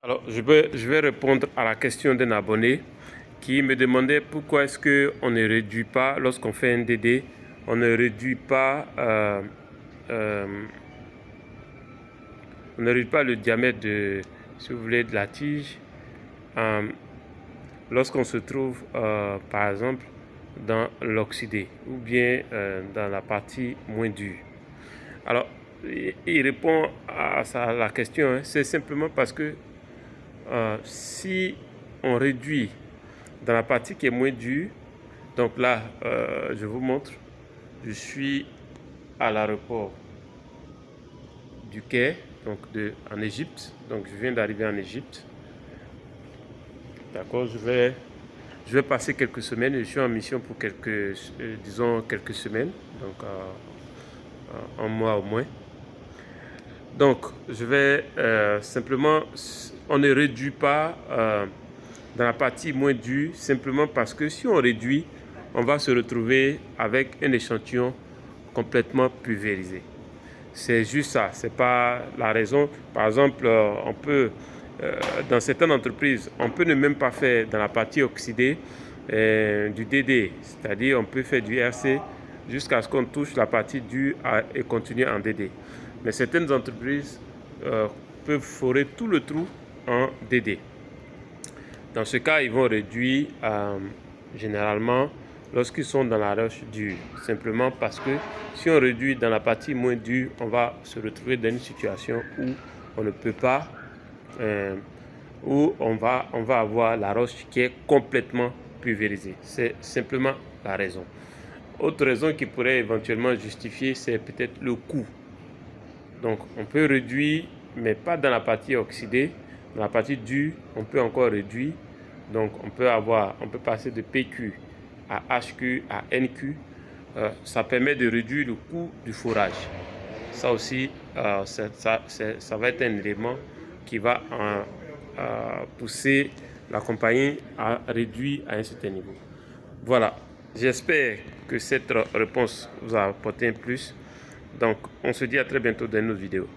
Alors, je vais répondre à la question d'un abonné qui me demandait pourquoi est-ce qu'on ne réduit pas, lorsqu'on fait un DD, on ne réduit pas, le diamètre de, si vous voulez, de la tige lorsqu'on se trouve, par exemple, dans l'oxydé ou bien dans la partie moins dure. Alors, il répond à la question, hein, c'est simplement parce que si on réduit dans la partie qui est moins dure, donc là, je vous montre, je suis à l'aéroport du Caire, donc en Égypte, donc je viens d'arriver en Égypte. D'accord, je vais passer quelques semaines, je suis en mission pour disons quelques semaines, donc un mois au moins. Donc, je vais simplement, on ne réduit pas dans la partie moins dure, simplement parce que si on réduit, on va se retrouver avec un échantillon complètement pulvérisé. C'est juste ça, c'est pas la raison. Par exemple, on peut, dans certaines entreprises, on peut ne même pas faire dans la partie oxydée du DD, c'est-à-dire on peut faire du RC jusqu'à ce qu'on touche la partie dure et continuer en DD. Mais certaines entreprises peuvent forer tout le trou en DD. Dans ce cas, ils vont réduire généralement lorsqu'ils sont dans la roche dure. Simplement parce que si on réduit dans la partie moins dure, on va se retrouver dans une situation où on ne peut pas, où on va avoir la roche qui est complètement pulvérisée. C'est simplement la raison. Autre raison qui pourrait éventuellement justifier, c'est peut-être le coût. Donc on peut réduire, mais pas dans la partie oxydée. Dans la partie dure, on peut encore réduire. Donc on peut passer de PQ à HQ à NQ. Ça permet de réduire le coût du forage. Ça aussi, ça va être un élément qui va pousser la compagnie à réduire à un certain niveau. Voilà, j'espère que cette réponse vous a apporté un plus. Donc, on se dit à très bientôt dans une autre vidéo.